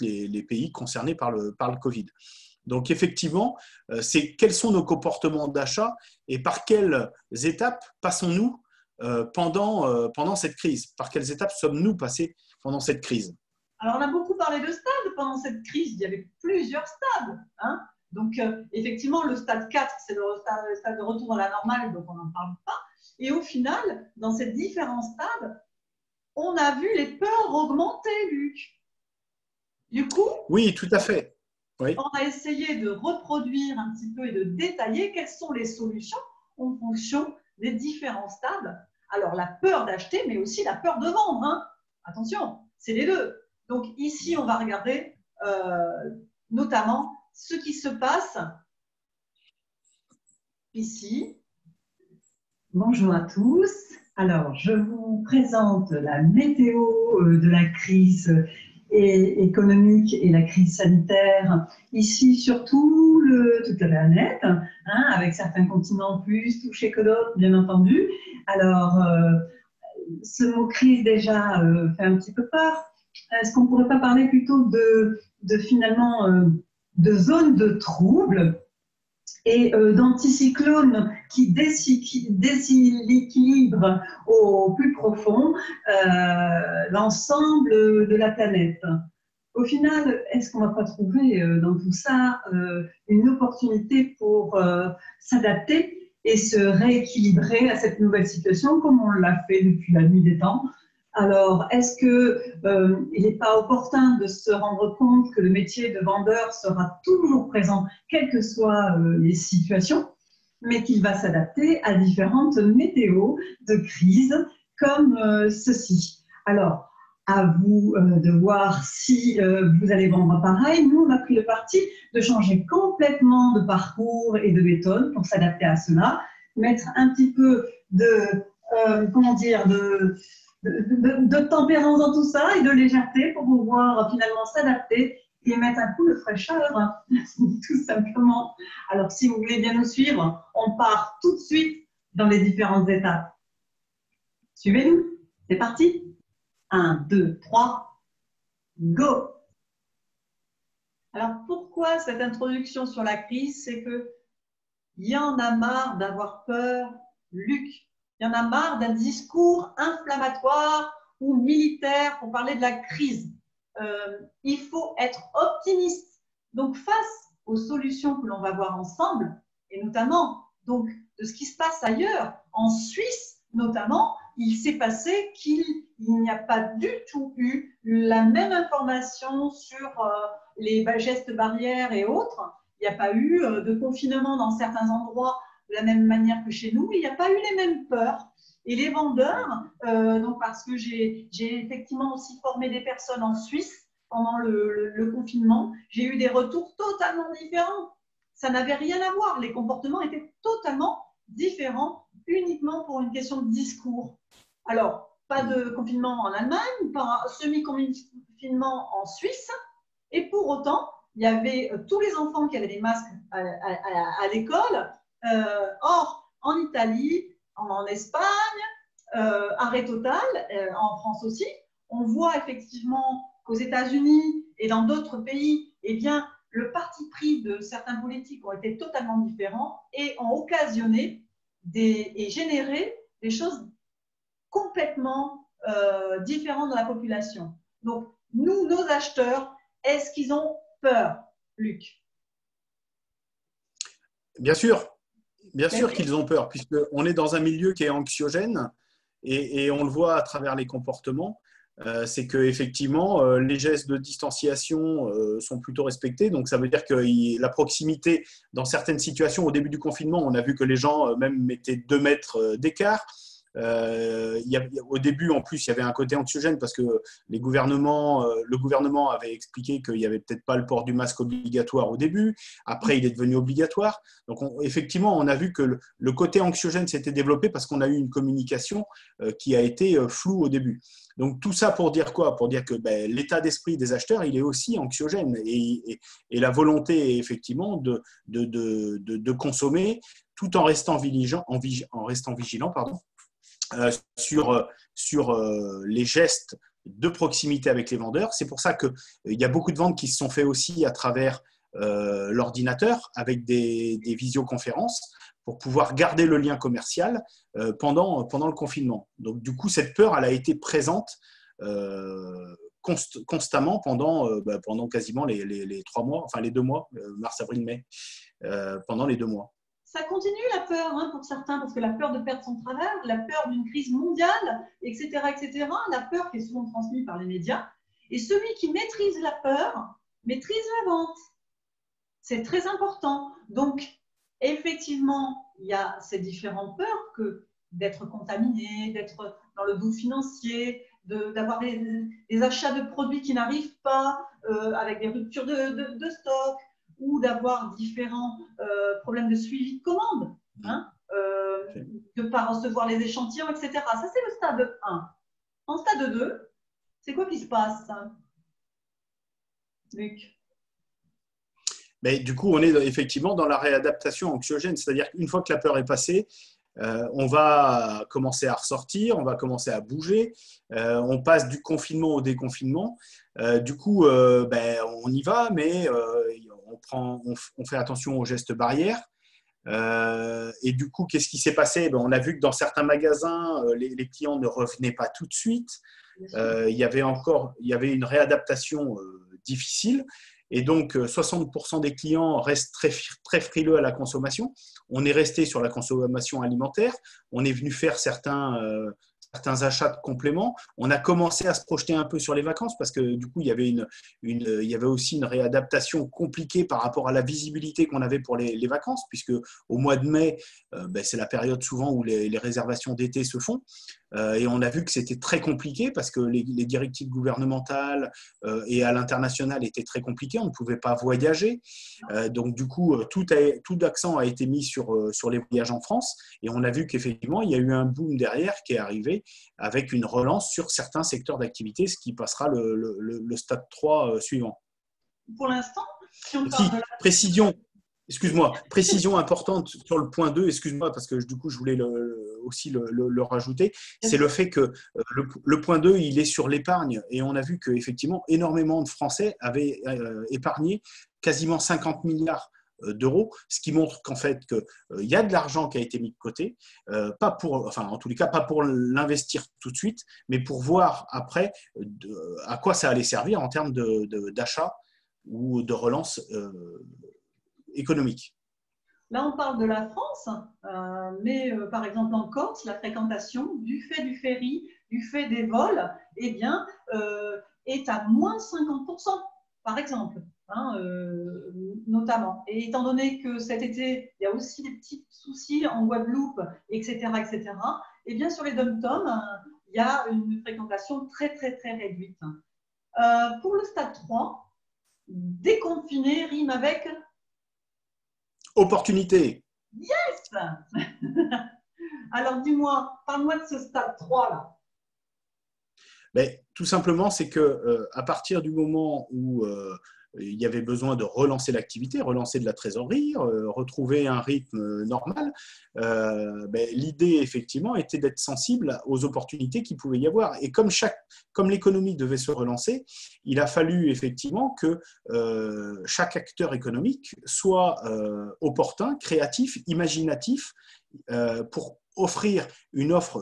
les pays concernés par le Covid. Donc, effectivement, c'est quels sont nos comportements d'achat et par quelles étapes passons-nous pendant cette crise? Par quelles étapes sommes-nous passés pendant cette crise? Alors, on a beaucoup parlé de stades pendant cette crise. Il y avait plusieurs stades. Donc, effectivement, le stade 4, c'est le stade de retour à la normale, donc on n'en parle pas. Et au final, dans ces différents stades, on a vu les peurs augmenter, Luc. Du coup, oui, tout à fait. Oui. On a essayé de reproduire un petit peu et de détailler quelles sont les solutions en fonction des différents stades. Alors, la peur d'acheter, mais aussi la peur de vendre. Attention, c'est les deux. Donc, ici, on va regarder notamment ce qui se passe ici. Bonjour à tous. Alors, je vous présente la météo de la crise économique et la crise sanitaire, ici surtout toute la planète, avec certains continents plus touchés que d'autres, bien entendu. Alors, ce mot crise déjà fait un petit peu peur. Est-ce qu'on ne pourrait pas parler plutôt finalement de zone de trouble et d'anticyclones qui déséquilibrent au plus profond l'ensemble de la planète. Au final, est-ce qu'on ne va pas trouver dans tout ça une opportunité pour s'adapter et se rééquilibrer à cette nouvelle situation comme on l'a fait depuis la nuit des temps? Alors, est-ce qu'il n'est pas opportun de se rendre compte que le métier de vendeur sera toujours présent, quelles que soient les situations, mais qu'il va s'adapter à différentes météos de crise comme ceci? Alors, à vous de voir si vous allez vendre pareil. Nous, on a pris le parti de changer complètement de parcours et de méthode pour s'adapter à cela, mettre un petit peu de, comment dire, de tempérance dans tout ça et de légèreté pour pouvoir finalement s'adapter et mettre un coup de fraîcheur, hein, tout simplement. Alors, si vous voulez bien nous suivre, on part tout de suite dans les différentes étapes. Suivez-nous, c'est parti. 1, 2, 3, go! Alors, pourquoi cette introduction sur la crise? C'est que il y en a marre d'avoir peur, Luc. Il y en a marre d'un discours inflammatoire ou militaire pour parler de la crise. Il faut être optimiste. Donc, face aux solutions que l'on va voir ensemble, et notamment donc, de ce qui se passe ailleurs, en Suisse notamment, il s'est passé qu'il n'y a pas du tout eu la même information sur les gestes barrières et autres. Il n'y a pas eu de confinement dans certains endroits de la même manière que chez nous. Il n'y a pas eu les mêmes peurs. Et les vendeurs, donc parce que j'ai effectivement aussi formé des personnes en Suisse pendant le confinement, j'ai eu des retours totalement différents. Ça n'avait rien à voir. Les comportements étaient totalement différents, uniquement pour une question de discours. Alors, pas de confinement en Allemagne, pas semi-confinement en Suisse, et pour autant, il y avait tous les enfants qui avaient des masques à l'école. Or, en Italie, en Espagne, arrêt total, en France aussi, on voit effectivement qu'aux États-Unis et dans d'autres pays, eh bien, le parti pris de certains politiques ont été totalement différents et ont occasionné et généré des choses complètement différentes dans la population. Donc, nous, nos acheteurs, est-ce qu'ils ont peur, Luc? Bien sûr qu'ils ont peur, puisqu'on est dans un milieu qui est anxiogène et on le voit à travers les comportements. C'est qu'effectivement, les gestes de distanciation sont plutôt respectés. Donc, ça veut dire que la proximité, dans certaines situations, au début du confinement, on a vu que les gens même mettaient 2 mètres d'écart. Au début, en plus, il y avait un côté anxiogène parce que le gouvernement avait expliqué qu'il n'y avait peut-être pas le port du masque obligatoire au début. Après, il est devenu obligatoire. Donc, effectivement, on a vu que le côté anxiogène s'était développé parce qu'on a eu une communication qui a été floue au début. Donc, tout ça pour dire quoi? Pour dire que l'état d'esprit des acheteurs, il est aussi anxiogène et la volonté, effectivement, de consommer tout en restant vigilant, pardon, sur les gestes de proximité avec les vendeurs. C'est pour ça qu'il y a beaucoup de ventes qui se sont faites aussi à travers l'ordinateur avec des visioconférences pour pouvoir garder le lien commercial pendant le confinement. Donc, du coup, cette peur, elle a été présente constamment pendant quasiment les 3 mois, enfin les 2 mois, mars, avril, mai, pendant les 2 mois. Ça continue la peur pour certains, parce que la peur de perdre son travail, la peur d'une crise mondiale, etc., la peur qui est souvent transmise par les médias. Et celui qui maîtrise la peur, maîtrise la vente. C'est très important. Donc, effectivement, il y a ces différentes peurs que d'être contaminé, d'être dans le doute financier, d'avoir des achats de produits qui n'arrivent pas, avec des ruptures de stock, ou d'avoir différents problèmes de suivi de commande, de ne pas recevoir les échantillons, etc. Ça, c'est le stade 1. En stade 2, c'est quoi qui se passe, Luc? Mais du coup, on est effectivement dans la réadaptation anxiogène, c'est-à-dire qu'une fois que la peur est passée, on va commencer à ressortir, on va commencer à bouger, on passe du confinement au déconfinement. Du coup, on y va, mais on fait attention aux gestes barrières. Et du coup, qu'est-ce qui s'est passé? On a vu que dans certains magasins, les clients ne revenaient pas tout de suite. Il y avait une réadaptation difficile. Et donc, 60% des clients restent très, très frileux à la consommation. On est resté sur la consommation alimentaire. On est venu faire certains achats de compléments. On a commencé à se projeter un peu sur les vacances parce que du coup, il y avait aussi une réadaptation compliquée par rapport à la visibilité qu'on avait pour les vacances, puisque au mois de mai, c'est la période souvent où les réservations d'été se font. Et on a vu que c'était très compliqué parce que les directives gouvernementales et à l'international étaient très compliquées. On ne pouvait pas voyager. Donc, du coup, tout l'accent a été mis sur les voyages en France. Et on a vu qu'effectivement, il y a eu un boom derrière qui est arrivé avec une relance sur certains secteurs d'activité, ce qui passera le stade 3 suivant. Pour l'instant, si on Si, parle de la... précision importante sur le point 2, excuse-moi, parce que du coup, je voulais aussi le rajouter, c'est le fait que le point 2, il est sur l'épargne. Et on a vu qu'effectivement, énormément de Français avaient épargné quasiment 50 milliards d'euros, ce qui montre qu'en fait, qu'il y a de l'argent qui a été mis de côté, pas pour, enfin, en tous les cas, pas pour l'investir tout de suite, mais pour voir après à quoi ça allait servir en termes d'achat ou de relance économique. Là, on parle de la France, mais par exemple en Corse, la fréquentation, du fait du ferry, du fait des vols, eh bien, est à moins 50%, par exemple, hein, notamment. Et étant donné que cet été, il y a aussi des petits soucis en Guadeloupe, etc., eh bien, sur les dom-toms, il y a une fréquentation très, très, très réduite. Pour le stade 3, déconfiner rime avec opportunité. Yes. Alors dis-moi, parle-moi de ce stade 3 là. Mais, tout simplement, c'est que à partir du moment où il y avait besoin de relancer l'activité, relancer de la trésorerie, retrouver un rythme normal, l'idée, effectivement, était d'être sensible aux opportunités qu'il pouvait y avoir. Et comme l'économie devait se relancer, il a fallu, effectivement, que chaque acteur économique soit opportun, créatif, imaginatif, pour offrir une offre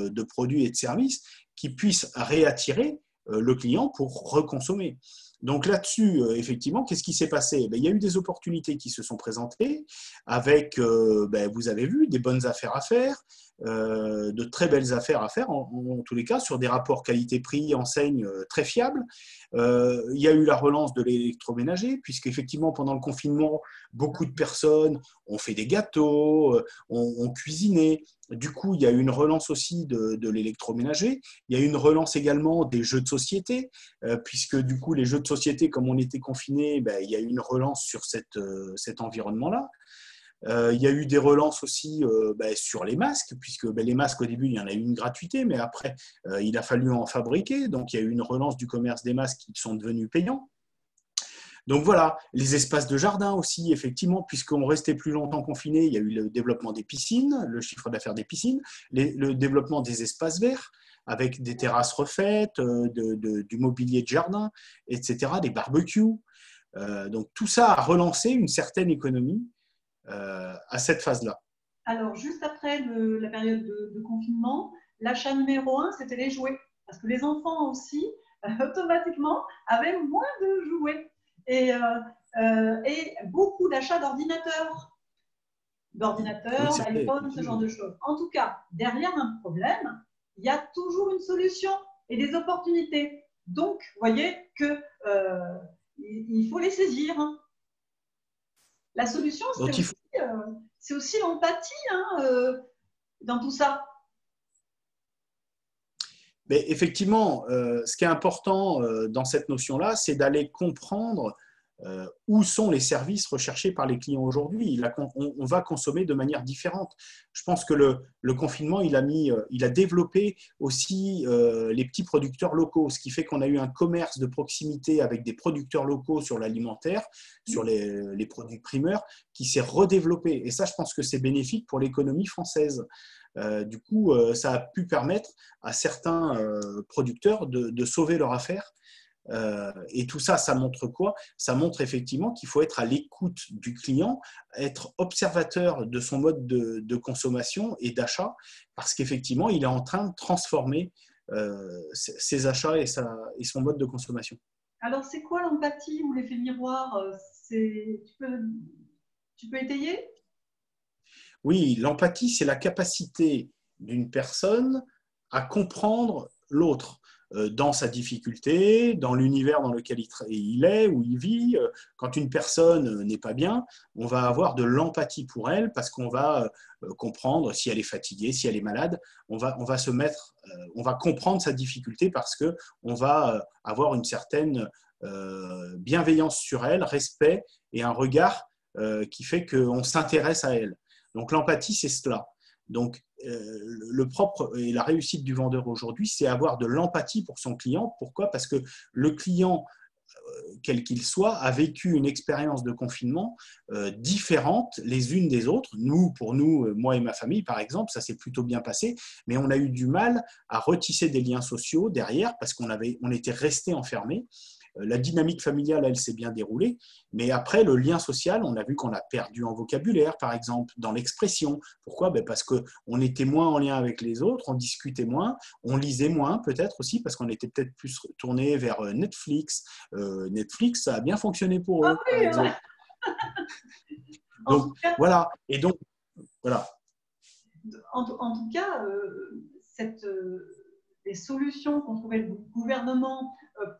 de produits et de services qui puisse réattirer le client pour reconsommer. Donc là-dessus, effectivement, qu'est-ce qui s'est passé? Il y a eu des opportunités qui se sont présentées avec, vous avez vu, des bonnes affaires à faire, de très belles affaires à faire, en tous les cas, sur des rapports qualité-prix, enseigne très fiables. Il y a eu la relance de l'électroménager, puisqu'effectivement, pendant le confinement, beaucoup de personnes ont fait des gâteaux, ont cuisiné. Du coup, il y a eu une relance aussi de l'électroménager. Il y a eu une relance également des jeux de société, puisque du coup, les jeux de société, comme on était confinés, il y a eu une relance sur cet environnement-là. Il y a eu des relances aussi sur les masques, puisque les masques, au début, il y en a eu une gratuité, mais après, il a fallu en fabriquer. Donc, il y a eu une relance du commerce des masques qui sont devenus payants. Donc voilà, les espaces de jardin aussi, effectivement, puisqu'on restait plus longtemps confinés, il y a eu le développement des piscines, le chiffre d'affaires des piscines, le développement des espaces verts, avec des terrasses refaites, du mobilier de jardin, etc., des barbecues. Donc tout ça a relancé une certaine économie à cette phase-là. Alors, juste après la période de confinement, l'achat numéro 1, c'était les jouets. Parce que les enfants aussi, automatiquement, avaient moins de jouets. Et beaucoup d'achats d'ordinateurs, d'iPhone, ce genre de choses. En tout cas, derrière un problème, il y a toujours une solution et des opportunités. Donc, vous voyez qu'il faut les saisir. La solution, c'est aussi l'empathie dans tout ça. Mais effectivement, ce qui est important dans cette notion-là, c'est d'aller comprendre où sont les services recherchés par les clients aujourd'hui. On va consommer de manière différente. Je pense que le confinement, il a développé aussi les petits producteurs locaux, ce qui fait qu'on a eu un commerce de proximité avec des producteurs locaux sur l'alimentaire, sur les produits primeurs, qui s'est redéveloppé. Et ça, je pense que c'est bénéfique pour l'économie française. Du coup, ça a pu permettre à certains producteurs de sauver leur affaire. Et tout ça, ça montre quoi? Ça montre effectivement qu'il faut être à l'écoute du client, être observateur de son mode de consommation et d'achat, parce qu'effectivement, il est en train de transformer ses achats et son mode de consommation. Alors, c'est quoi l'empathie ou l'effet miroir? Tu peux étayer? Oui, l'empathie, c'est la capacité d'une personne à comprendre l'autre. dans sa difficulté, dans l'univers dans lequel il est ou il vit. Quand une personne n'est pas bien, on va avoir de l'empathie pour elle parce qu'on va comprendre si elle est fatiguée, si elle est malade. On va on va comprendre sa difficulté parce qu'on va avoir une certaine bienveillance sur elle, respect et un regard qui fait qu'on s'intéresse à elle. Donc l'empathie, c'est cela. Donc, le propre et la réussite du vendeur aujourd'hui, c'est avoir de l'empathie pour son client. Pourquoi? Parce que le client, quel qu'il soit, a vécu une expérience de confinement différente les unes des autres. Pour nous, moi et ma famille, par exemple, ça s'est plutôt bien passé, mais on a eu du mal à retisser des liens sociaux derrière parce qu'on était restés enfermés. La dynamique familiale, elle s'est bien déroulée, mais après, le lien social, on a vu qu'on a perdu en vocabulaire, par exemple, dans l'expression. Pourquoi? Parce qu'on était moins en lien avec les autres, on discutait moins, on lisait moins, peut-être aussi, parce qu'on était peut-être plus tourné vers Netflix. Netflix, ça a bien fonctionné pour eux, par exemple. Donc, voilà. Et donc, voilà. En tout cas, les solutions qu'ont trouvées le gouvernement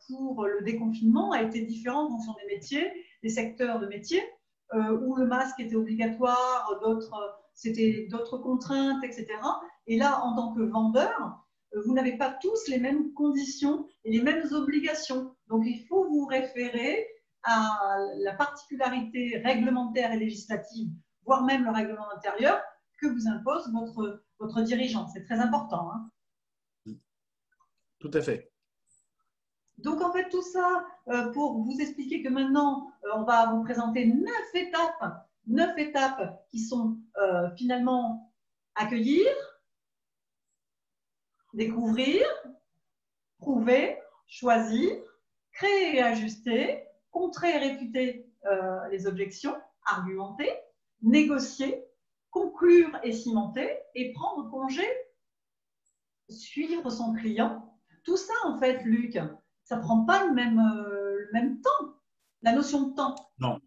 pour le déconfinement a été différente en fonction des métiers, des secteurs de métiers, où le masque était obligatoire, c'était d'autres contraintes, etc. Et là, en tant que vendeur, vous n'avez pas tous les mêmes conditions et les mêmes obligations. Donc, il faut vous référer à la particularité réglementaire et législative, voire même le règlement intérieur, que vous impose votre dirigeant. C'est très important. Hein. Tout à fait. Donc, en fait, tout ça pour vous expliquer que maintenant, on va vous présenter 9 étapes qui sont finalement accueillir, découvrir, prouver, choisir, créer et ajuster, contrer et réfuter les objections, argumenter, négocier, conclure et cimenter, et prendre congé, suivre son client. Tout ça, en fait, Luc, ça ne prend pas le même temps, la notion de temps. Non.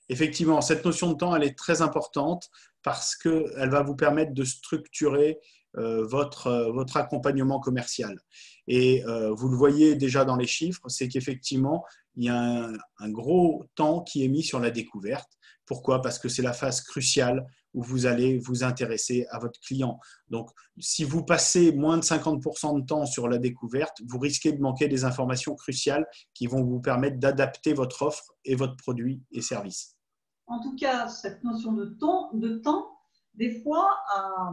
Effectivement, cette notion de temps, elle est très importante parce qu'elle va vous permettre de structurer votre accompagnement commercial. Et vous le voyez déjà dans les chiffres, c'est qu'effectivement, il y a un gros temps qui est mis sur la découverte. Pourquoi? Parce que c'est la phase cruciale où vous allez vous intéresser à votre client. Donc, si vous passez moins de 50% de temps sur la découverte, vous risquez de manquer des informations cruciales qui vont vous permettre d'adapter votre offre et votre produit et service. En tout cas, cette notion de temps des fois, a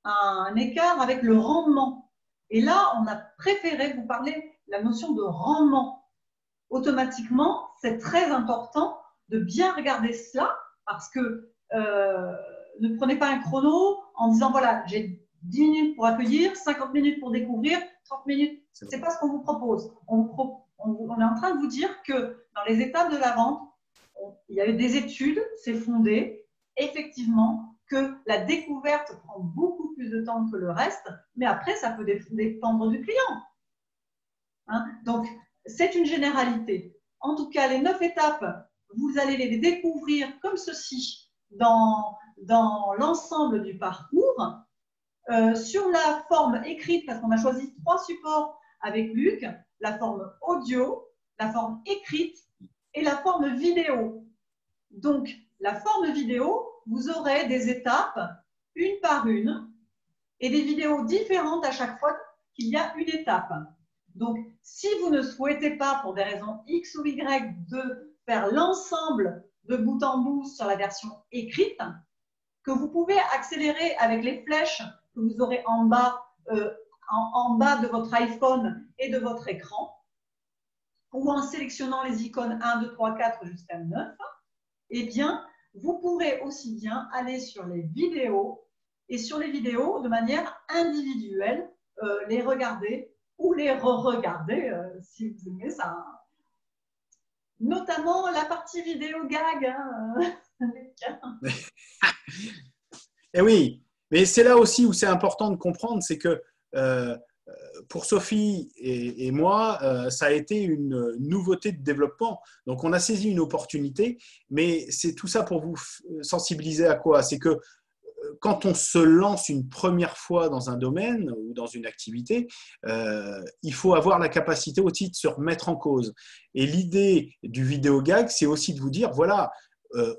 un écart avec le rendement. Et là, on a préféré vous parler de la notion de rendement. Automatiquement, c'est très important de bien regarder cela parce que ne prenez pas un chrono en disant voilà, j'ai 10 minutes pour accueillir, 50 minutes pour découvrir, 30 minutes. Ce n'est pas ce qu'on vous propose. On est en train de vous dire que dans les étapes de la vente, il y a eu des études, c'est fondé, effectivement, que la découverte prend beaucoup plus de temps que le reste, mais après, ça peut dépendre du client. Hein? Donc, c'est une généralité. En tout cas, les 9 étapes, vous allez les découvrir comme ceci dans l'ensemble du parcours. Sur la forme écrite, parce qu'on a choisi 3 supports avec Luc, la forme audio, la forme écrite et la forme vidéo. Donc, la forme vidéo, vous aurez des étapes, une par une, et des vidéos différentes à chaque fois qu'il y a une étape. Donc, si vous ne souhaitez pas, pour des raisons X ou Y, de faire l'ensemble de bout en bout sur la version écrite, que vous pouvez accélérer avec les flèches que vous aurez en bas de votre iPhone et de votre écran, ou en sélectionnant les icônes 1, 2, 3, 4 jusqu'à 9, eh bien, vous pourrez aussi bien aller sur les vidéos et sur les vidéos de manière individuelle, les regarder ou les re-regarder si vous aimez ça. Notamment la partie vidéo gag. Et oui, mais c'est là aussi où c'est important de comprendre, c'est que pour Sophie et moi, ça a été une nouveauté de développement. Donc, on a saisi une opportunité, mais c'est tout ça pour vous sensibiliser à quoi? C'est que quand on se lance une première fois dans un domaine ou dans une activité, il faut avoir la capacité aussi de se remettre en cause. Et l'idée du vidéo gag, c'est aussi de vous dire, voilà,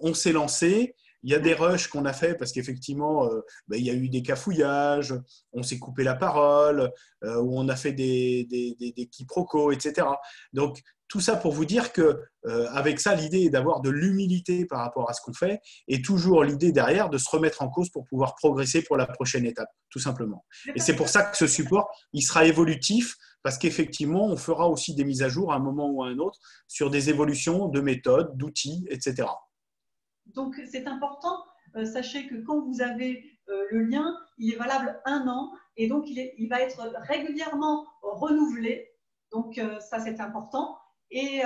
on s'est lancé, il y a des rushs qu'on a fait parce qu'effectivement, il y a eu des cafouillages, on s'est coupé la parole, ou on a fait des quiproquos, etc. Donc, tout ça pour vous dire que avec ça, l'idée est d'avoir de l'humilité par rapport à ce qu'on fait et toujours l'idée derrière de se remettre en cause pour pouvoir progresser pour la prochaine étape, tout simplement. Et c'est pour ça que ce support, il sera évolutif parce qu'effectivement, on fera aussi des mises à jour à un moment ou à un autre sur des évolutions de méthodes, d'outils, etc. Donc, c'est important. Sachez que quand vous avez le lien, il est valable 1 an et donc il va être régulièrement renouvelé. Donc, ça, c'est important. Et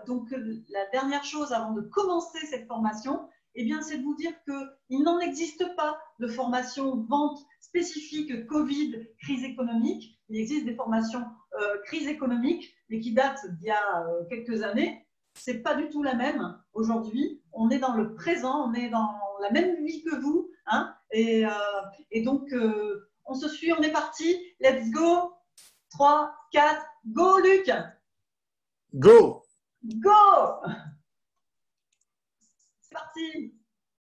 donc, la dernière chose avant de commencer cette formation, eh bien, c'est de vous dire qu'il n'en existe pas de formation vente spécifique Covid, crise économique. Il existe des formations crise économique, mais qui datent d'il y a quelques années. C'est pas du tout la même aujourd'hui. On est dans le présent, on est dans la même vie que vous. Hein, et donc, on se suit, on est parti. Let's go. 3, 4, go Luc. Go! Go! C'est parti!